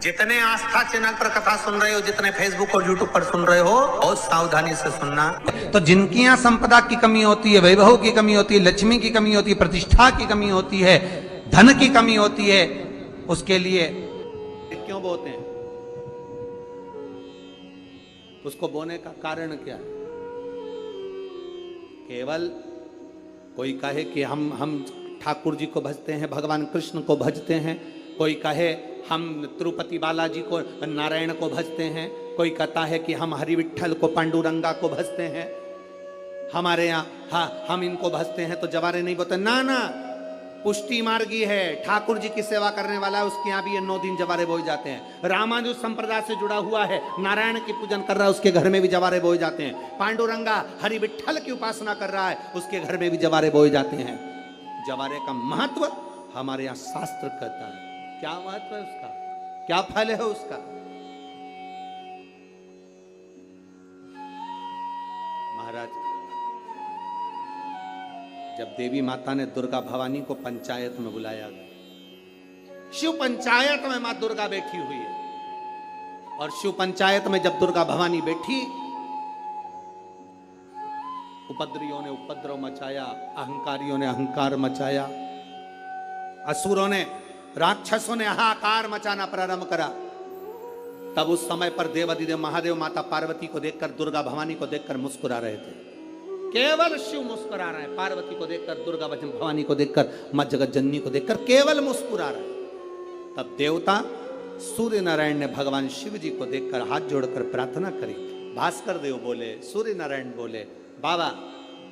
जितने आस्था चैनल पर कथा सुन रहे हो, जितने फेसबुक और यूट्यूब पर सुन रहे हो, बहुत सावधानी से सुनना। तो जिनकी यहाँ संपदा की कमी होती है, वैभव की कमी होती है, लक्ष्मी की कमी होती है, प्रतिष्ठा की कमी होती है, धन की कमी होती है, उसके लिए क्यों बोते हैं? उसको बोने का कारण क्या है? केवल कोई कहे कि हम ठाकुर जी को भजते हैं, भगवान कृष्ण को भजते हैं, कोई कहे हम तिरुपति बालाजी को, नारायण को भजते हैं, कोई कहता है कि हम हरि विठल को, पांडुरंगा को भजते हैं, हमारे यहाँ हम इनको भजते हैं तो जवारे नहीं बोते। ना ना, पुष्टि मार्गी है, ठाकुर जी की सेवा करने वाला है, उसके यहाँ भी ये 9 दिन जवारे बोए जाते हैं। रामानुज संप्रदाय से जुड़ा हुआ है, नारायण की पूजन कर रहा है, उसके घर में भी जवारे बोए जाते हैं। पांडुरंगा हरि विठल की उपासना कर रहा है, उसके घर में भी जवारे बोए जाते हैं। जवारे का महत्व हमारे यहाँ शास्त्र कहता है। क्या महत्व है उसका, क्या फल है उसका? महाराज, जब देवी माता ने दुर्गा भवानी को पंचायत में बुलाया, शिव पंचायत में मां दुर्गा बैठी हुई है, और शिव पंचायत में जब दुर्गा भवानी बैठी, उपद्रवियों ने उपद्रव मचाया, अहंकारियों ने अहंकार मचाया, असुरों ने, राक्षसों ने हाहाकार मचाना प्रारंभ करा। तब उस समय पर देवाधिदेव महादेव माता पार्वती को देखकर, दुर्गा भवानी को देखकर मुस्कुरा रहे थे। केवल शिव मुस्कुरा रहे हैं, पार्वती को देखकर, दुर्गा भवानी को देखकर, मां जगत जननी को देखकर केवल मुस्कुरा रहे हैं। तब देवता सूर्य नारायण ने भगवान शिव जी को देखकर हाथ जोड़कर प्रार्थना करी। भास्कर देव बोले, सूर्य नारायण बोले, बाबा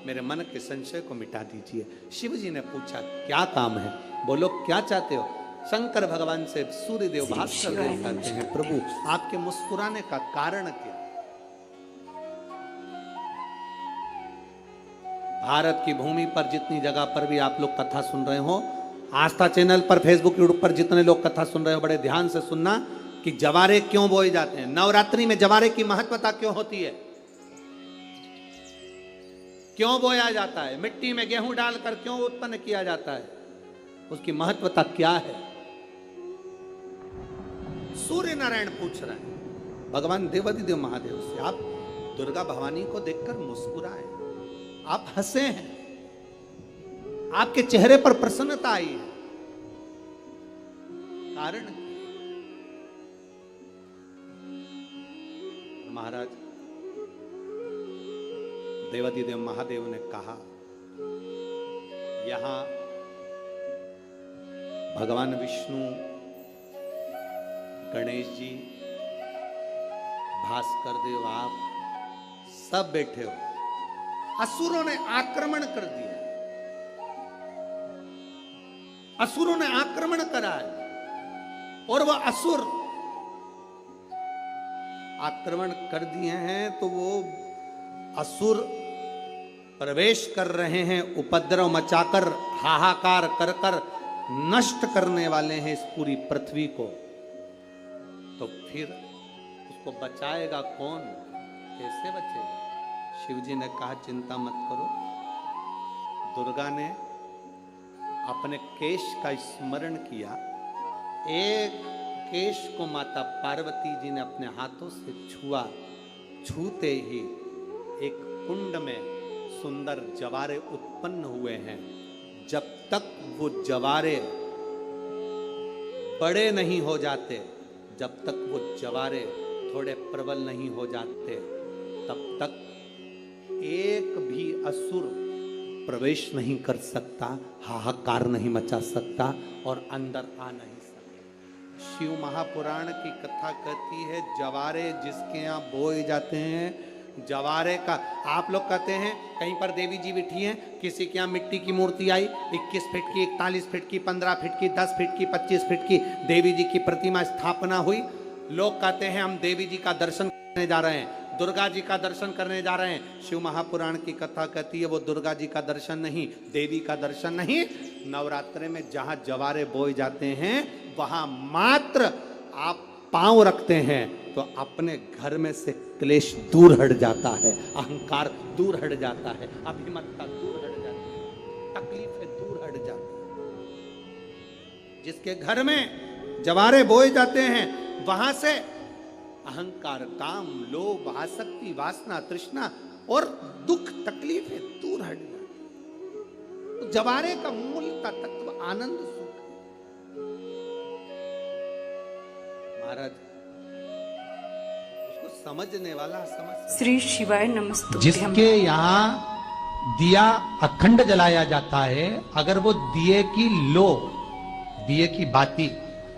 मेरे मन के संशय को मिटा दीजिए। शिव जी ने पूछा क्या काम है? बोलो क्या चाहते हो? शंकर भगवान से सूर्य देव भास्कर देव कहते हैं, प्रभु आपके मुस्कुराने का कारण क्या? भारत की भूमि पर जितनी जगह पर भी आप लोग कथा सुन रहे हो, आस्था चैनल पर, फेसबुक, यूट्यूब पर जितने लोग कथा सुन रहे हो, बड़े ध्यान से सुनना कि जवारे क्यों बोए जाते हैं। नवरात्रि में जवारे की महत्वता क्यों होती है, क्यों बोया जाता है, मिट्टी में गेहूं डालकर क्यों उत्पन्न किया जाता है, उसकी महत्वता क्या है? सूर्य नारायण पूछ रहे हैं भगवान देवाधिदेव महादेव से, आप दुर्गा भवानी को देखकर मुस्कुराए, आप हंसे हैं, आपके चेहरे पर प्रसन्नता आई है, कारण? महाराज, देवाधिदेव महादेव ने कहा, यहां भगवान विष्णु, गणेश जी, भास्कर देव, आप सब बैठे हो। असुरों ने आक्रमण कर दिया, असुरों ने आक्रमण करा है, और वह असुर आक्रमण कर दिए हैं तो वो असुर प्रवेश कर रहे हैं, उपद्रव मचाकर, हाहाकार कर कर नष्ट करने वाले हैं इस पूरी पृथ्वी को। तो फिर उसको बचाएगा कौन, कैसे बचेगा? शिवजी ने कहा चिंता मत करो। दुर्गा ने अपने केश का स्मरण किया, एक केश को माता पार्वती जी ने अपने हाथों से छुआ, छूते ही एक कुंड में सुंदर जवारे उत्पन्न हुए हैं। जब तक वो जवारे बड़े नहीं हो जाते, जब तक वो जवारे थोड़े प्रबल नहीं हो जाते, तब तक एक भी असुर प्रवेश नहीं कर सकता, हाहाकार नहीं मचा सकता और अंदर आ नहीं सकता। शिव महापुराण की कथा कहती है, जवारे जिसके यहाँ बोए जाते हैं, जवारे का, आप लोग कहते हैं कहीं पर देवी जी बैठी हैं, किसी के यहाँ मिट्टी की मूर्ति आई, 21 फीट की, 41 फीट की, 15 फीट की, 10 फीट की, 25 फीट की देवी जी की प्रतिमा स्थापना हुई। लोग कहते हैं हम देवी जी का दर्शन करने जा रहे हैं, दुर्गा जी का दर्शन करने जा रहे हैं। शिव महापुराण की कथा कहती है वो दुर्गा जी का दर्शन नहीं, देवी का दर्शन नहीं। नवरात्रे में जहां जवारे बोए जाते हैं, वहां मात्र आप पांव रखते हैं तो अपने घर में से क्लेश दूर हट जाता है, अहंकार दूर हट जाता है, अभिमतता दूर हट जाती है, तकलीफें दूर हट जाती है। जिसके घर में जवारे बोए जाते हैं वहां से अहंकार, काम, लोभ, आसक्ति, वासना, तृष्णा और दुख, तकलीफें दूर हट जाए। तो जवारे का मूल का तत्व आनंद सुख है। महाराज उसको समझने वाला समझ। श्री शिवाय नमस्तुभ्यं। जिसके यहाँ दिया अखंड जलाया जाता है, अगर वो दिए की लो, दिए की बाती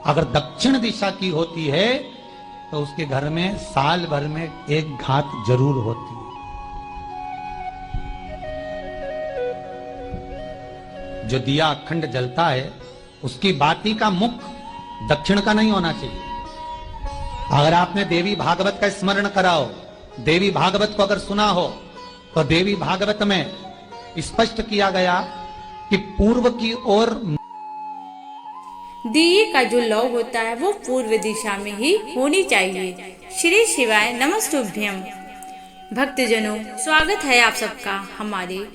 अगर दक्षिण दिशा की होती है तो उसके घर में साल भर में एक घात जरूर होती है। जो दिया अखंड जलता है उसकी बाती का मुख दक्षिण का नहीं होना चाहिए। अगर आपने देवी भागवत का स्मरण कराओ, देवी भागवत को अगर सुना हो, तो देवी भागवत में स्पष्ट किया गया कि पूर्व की ओर दिए का जो लौ होता है वो पूर्व दिशा में ही होनी चाहिए। श्री शिवाय नमस्तुभ्यं। भक्तजनों, स्वागत है आप सबका हमारे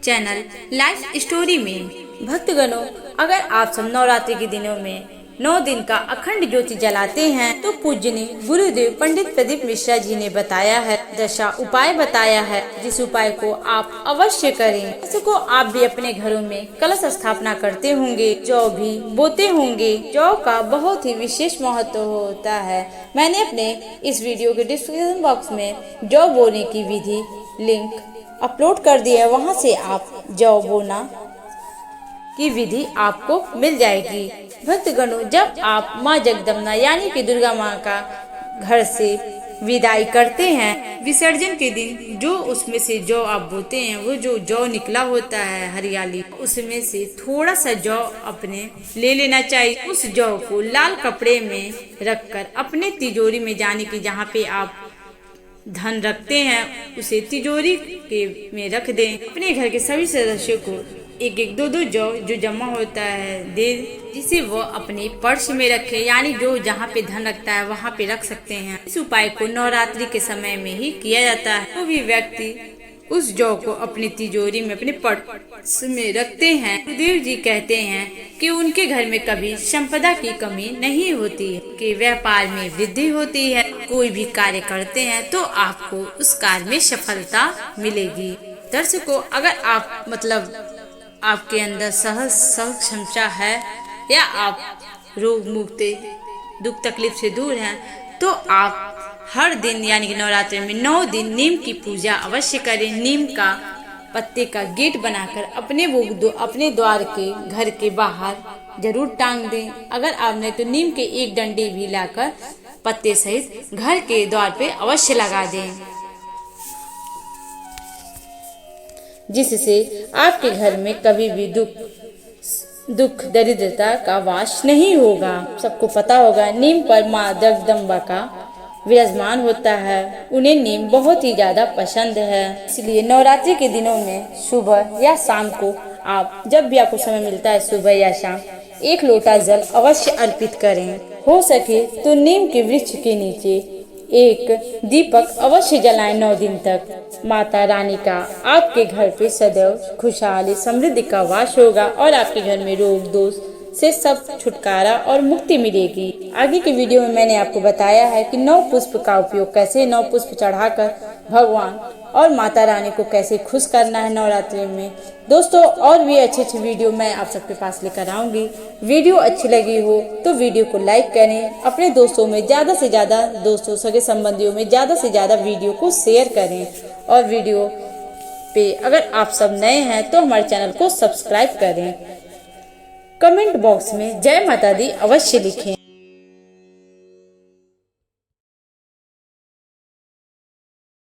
चैनल लाइफ स्टोरी में। भक्तगणों, अगर आप सब नवरात्रि के दिनों में 9 दिन का अखंड ज्योति जलाते हैं तो पूजनीय गुरुदेव पंडित प्रदीप मिश्रा जी ने बताया है, दशा उपाय बताया है, जिस उपाय को आप अवश्य करें। इसको आप भी अपने घरों में कलश स्थापना करते होंगे, जौ भी बोते होंगे। जौ का बहुत ही विशेष महत्व होता है। मैंने अपने इस वीडियो के डिस्क्रिप्शन बॉक्स में जौ बोने की विधि लिंक अपलोड कर दिया है, वहाँ से आप जौ बोना की विधि आपको मिल जाएगी। भक्तगणों, जब आप माँ जगदम्बा यानी कि दुर्गा माँ का घर से विदाई करते हैं, विसर्जन के दिन जो उसमें से जौ आप बोते हैं, वो जो जौ निकला होता है हरियाली, उसमें से थोड़ा सा जौ अपने ले लेना चाहिए। उस जौ को लाल कपड़े में रखकर अपने तिजोरी में, जाने की जहाँ पे आप धन रखते हैं उसे तिजोरी के में रख दें। अपने घर के सभी सदस्यों को एक एक दो दो जो जमा होता है दे, जिसे वो अपने पर्स में रखे, यानी जो जहाँ पे धन रखता है वहाँ पे रख सकते हैं। इस उपाय को नवरात्रि के समय में ही किया जाता है। तो भी व्यक्ति उस जौ को अपनी तिजोरी में, अपने पर्स में रखते हैं। गुरुदेव जी कहते हैं कि उनके घर में कभी संपदा की कमी नहीं होती है, कि व्यापार में वृद्धि होती है। कोई भी कार्य करते हैं तो आपको उस कार्य में सफलता मिलेगी। दर्शकों, अगर आप आपके अंदर सहज क्षमता है या आप रोग मुक्त, दुख तकलीफ से दूर हैं, तो आप हर दिन यानी कि नवरात्रि में 9 दिन नीम की पूजा अवश्य करें। नीम का पत्ते का गेट बनाकर अपने द्वार के घर के बाहर जरूर टांग दें। अगर आपने तो नीम के एक डंडे भी लाकर पत्ते सहित घर के द्वार पे अवश्य लगा दें, जिससे आपके घर में कभी भी दुख दरिद्रता का वास नहीं होगा। सबको पता होगा नीम पर माँ जगदम्बा का विराजमान होता है। उन्हें नीम बहुत ही ज्यादा पसंद है, इसलिए नवरात्रि के दिनों में सुबह या शाम को आप जब भी आपको समय मिलता है, सुबह या शाम 1 लोटा जल अवश्य अर्पित करें। हो सके तो नीम के वृक्ष के नीचे एक दीपक अवश्य जलाएं 9 दिन तक। माता रानी का आपके घर पे सदैव खुशहाली समृद्धि का वास होगा और आपके घर में रोग दोष से सब छुटकारा और मुक्ति मिलेगी। आगे के वीडियो में मैंने आपको बताया है कि 9 पुष्प का उपयोग कैसे, 9 पुष्प चढ़ाकर भगवान और माता रानी को कैसे खुश करना है नवरात्रि में। दोस्तों, और भी अच्छे वीडियो मैं आप सबके पास लेकर आऊंगी। वीडियो अच्छी लगी हो तो वीडियो को लाइक करें, अपने दोस्तों में ज्यादा से ज्यादा, दोस्तों सगे संबंधियों में ज्यादा से ज्यादा वीडियो को शेयर करें। और वीडियो पे अगर आप सब नए हैं तो हमारे चैनल को सब्सक्राइब करें। कमेंट बॉक्स में जय माता दी अवश्य लिखें।